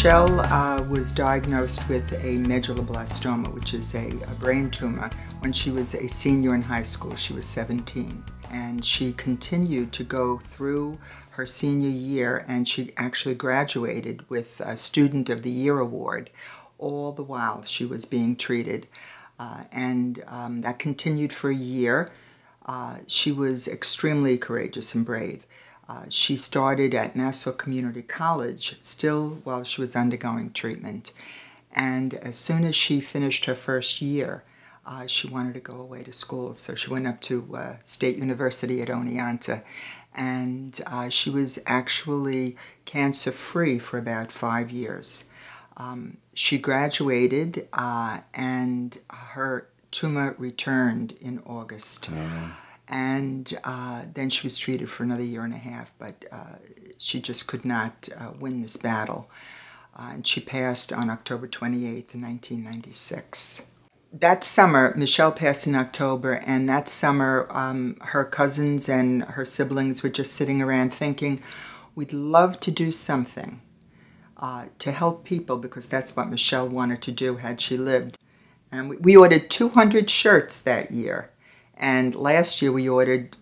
Michelle was diagnosed with a medulloblastoma, which is a brain tumor, when she was a senior in high school. She was 17. And she continued to go through her senior year, and she actually graduated with a Student of the Year award. All the while she was being treated. That continued for a year. She was extremely courageous and brave. She started at Nassau Community College still while she was undergoing treatment. And as soon as she finished her first year, she wanted to go away to school. So she went up to State University at Oneonta. And she was actually cancer-free for about 5 years. She graduated and her tumor returned in August. And then she was treated for another year and a half, but she just could not win this battle. And she passed on October 28th, 1996. That summer, Michelle passed in October, and that summer her cousins and her siblings were just sitting around thinking, we'd love to do something to help people, because that's what Michelle wanted to do had she lived. And we ordered 200 shirts that year. And last year we ordered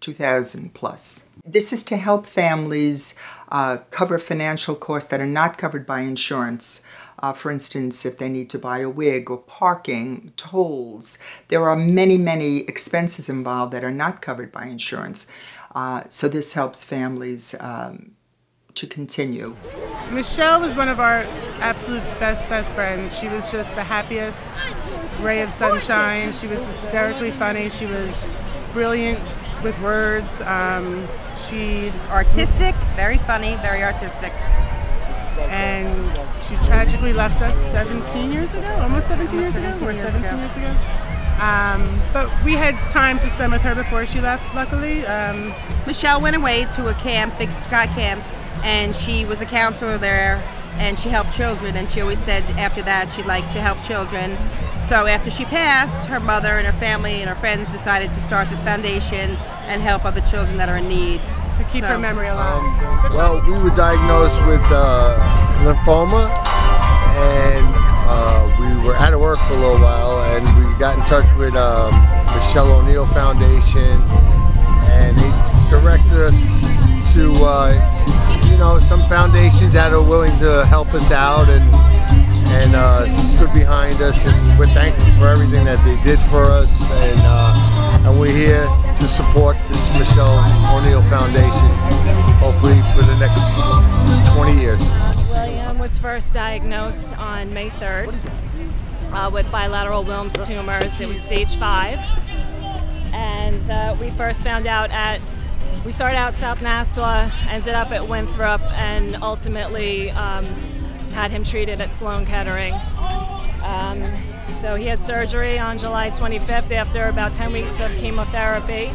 2,000 plus. This is to help families cover financial costs that are not covered by insurance. For instance, if they need to buy a wig or parking, tolls. There are many, many expenses involved that are not covered by insurance. So this helps families to continue. Michelle was one of our absolute best friends. She was just the happiest ray of sunshine. She was hysterically funny. She was brilliant with words. She's artistic, very funny, very artistic. And she tragically left us 17 years ago, almost 17 years ago, or 17 years ago. But we had time to spend with her before she left, luckily. Michelle went away to a camp, Big Sky Camp, and she was a counselor there, and she helped children, and she always said after that she'd like to help children. So after she passed, her mother and her family and her friends decided to start this foundation and help other children that are in need. To keep her memory alive. Well, we were diagnosed with lymphoma, and we were out of work for a little while, and we got in touch with Michelle O'Neill Foundation, and they directed us to some foundations that are willing to help us out and stood behind us, and we're thankful for everything that they did for us, and we're here to support this Michelle O'Neill Foundation, hopefully for the next 20 years. William was first diagnosed on May 3rd with bilateral Wilms tumors. It was stage 5, and we first found out we started out South Nassau, ended up at Winthrop, and ultimately had him treated at Sloan Kettering. So he had surgery on July 25th after about 10 weeks of chemotherapy.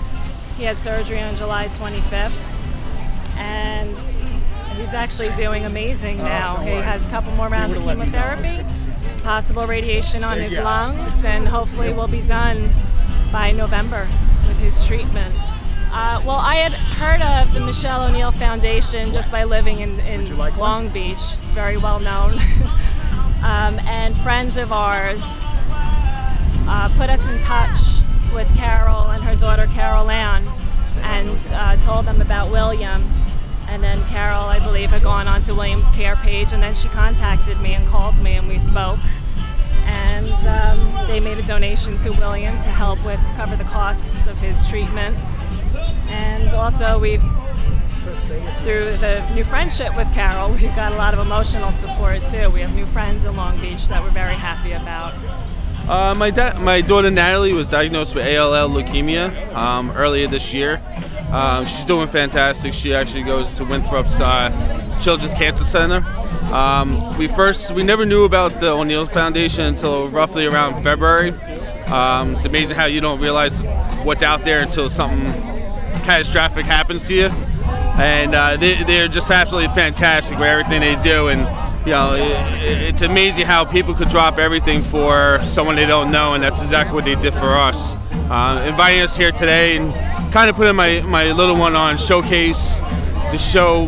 He had surgery on July 25th, and he's actually doing amazing now. He has a couple more rounds of chemotherapy, possible radiation on his lungs, and hopefully will be done by November with his treatment. Well, I had heard of the Michelle O'Neill Foundation just by living in Long Beach. It's very well known. And friends of ours put us in touch with Carol and her daughter Carol Ann, and told them about William. And then Carol, I believe, had gone on to William's care page, and then she contacted me and called me, and we spoke. And they made a donation to William to help cover the costs of his treatment. And also, through the new friendship with Carol, we got a lot of emotional support too. We have new friends in Long Beach that we're very happy about. My daughter Natalie was diagnosed with ALL leukemia earlier this year. She's doing fantastic. She actually goes to Winthrop's Children's Cancer Center. We never knew about the O'Neill Foundation until roughly around February. It's amazing how you don't realize what's out there until something catastrophic happens to you. And they're just absolutely fantastic with everything they do, and it's amazing how people could drop everything for someone they don't know, and that's exactly what they did for us. Inviting us here today and kind of putting my little one on showcase to show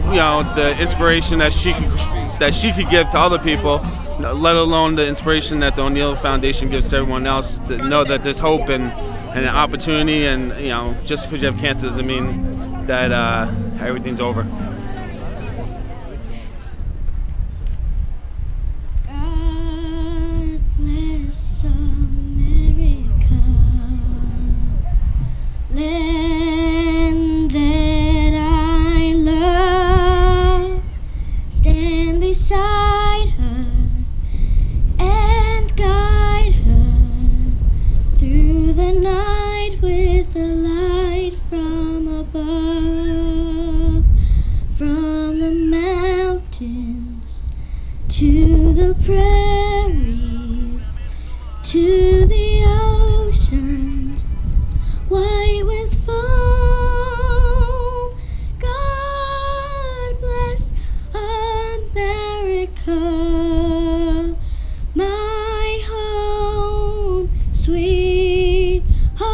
the inspiration that she can that she could give to other people, let alone the inspiration that the O'Neill Foundation gives to everyone else, to know that there's hope and an opportunity, and just because you have cancer doesn't mean that everything's over. God bless America, land that I love. Stand beside her and guide her through the night with the light from above, from the mountains to the prairies, to the oceans, white with foam. God bless America, my home, sweet home.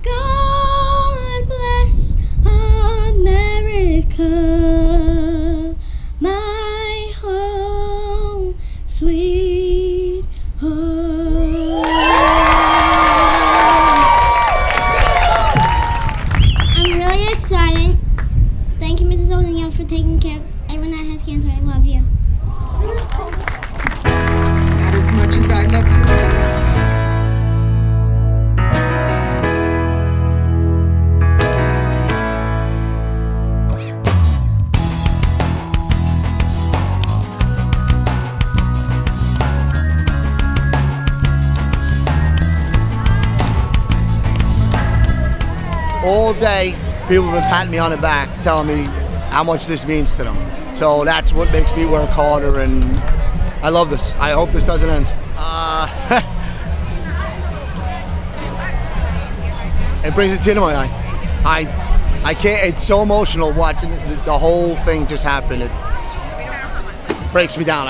God bless America, my home, sweet home. I'm really excited. Thank you, Mrs. O'Neill, for taking care of everyone that has cancer. I love you. Not as much as I love you. All day, people have been patting me on the back, telling me how much this means to them. So that's what makes me work harder, and I love this. I hope this doesn't end. It brings a tear to my eye. I can't, it's so emotional watching the whole thing just happen. It breaks me down.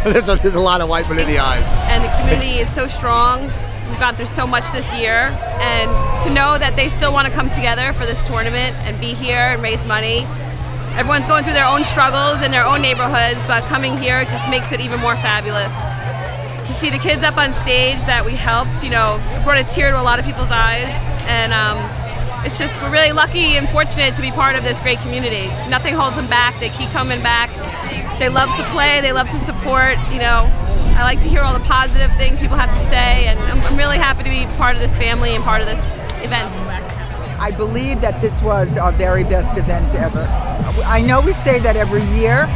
There's a lot of wiping in the eyes. And the community is so strong. We've gone through so much this year, and to know that they still want to come together for this tournament and be here and raise money. Everyone's going through their own struggles in their own neighborhoods, but coming here just makes it even more fabulous. To see the kids up on stage that we helped, it brought a tear to a lot of people's eyes, and it's just, we're really lucky and fortunate to be part of this great community. Nothing holds them back. They keep coming back. They love to play. They love to support. I like to hear all the positive things people have to say, and I'm really happy to be part of this family and part of this event. I believe that this was our very best event ever. I know we say that every year,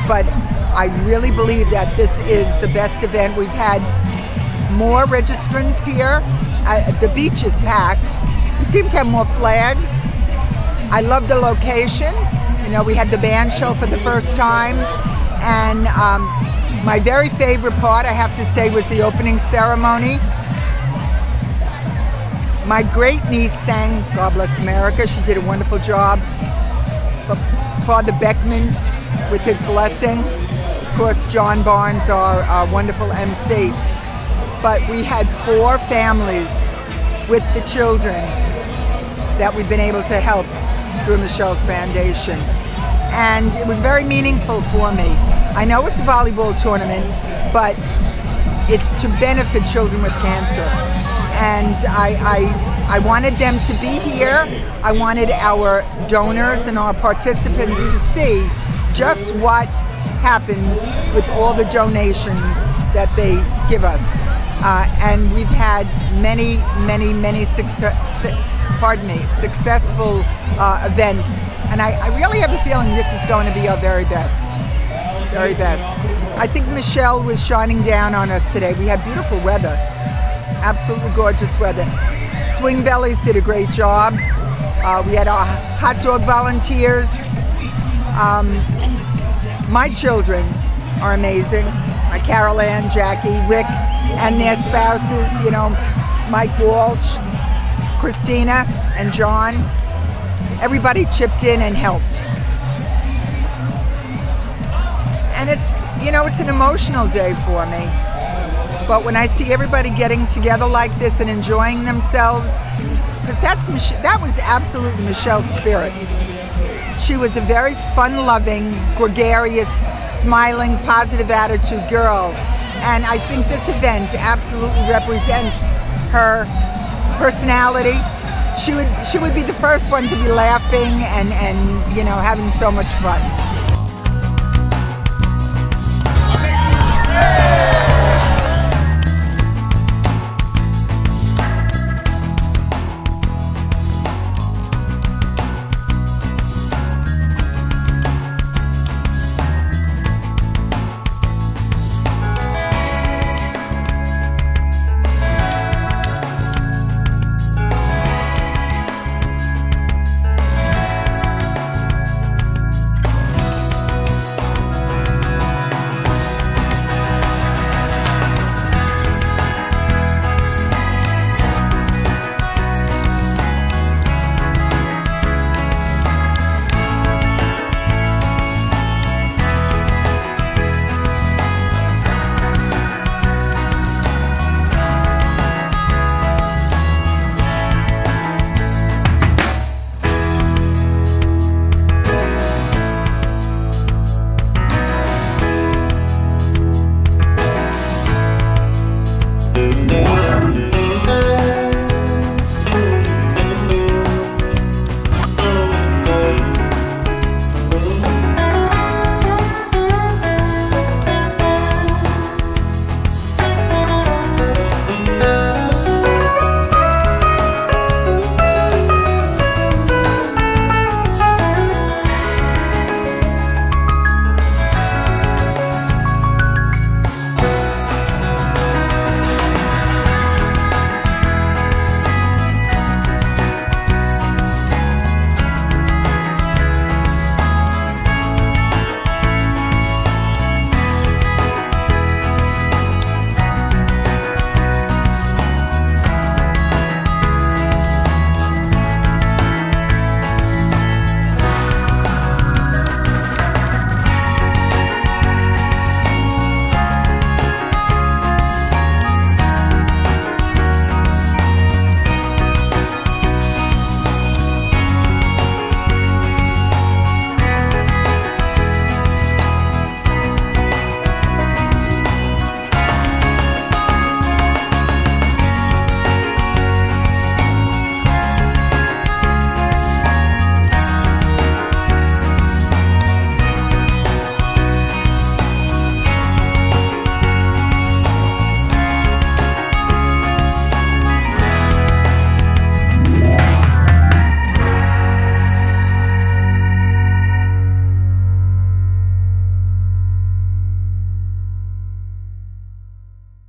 but I really believe that this is the best event. We've had more registrants here. The beach is packed. We seem to have more flags. I love the location. We had the band show for the first time, and my very favorite part, I have to say, was the opening ceremony. My great niece sang God Bless America. She did a wonderful job. Father Beckman with his blessing. Of course, John Barnes, our wonderful MC. But we had 4 families with the children that we've been able to help through Michelle's Foundation. And it was very meaningful for me. I know it's a volleyball tournament, but it's to benefit children with cancer. And I wanted them to be here. I wanted our donors and our participants to see just what happens with all the donations that they give us. And we've had many successful events. And I really have a feeling this is going to be our very best. Very best. I think Michelle was shining down on us today. We had beautiful weather. Absolutely gorgeous weather. Swing Bellies did a great job. We had our hot dog volunteers. My children are amazing. My Carol Ann, Jackie, Rick, and their spouses, Mike Walsh, Christina, and John. Everybody chipped in and helped. And it's an emotional day for me. But when I see everybody getting together like this and enjoying themselves, because that was absolutely Michelle's spirit. She was a very fun-loving, gregarious, smiling, positive attitude girl. And I think this event absolutely represents her personality. She would be the first one to be laughing and you know, having so much fun.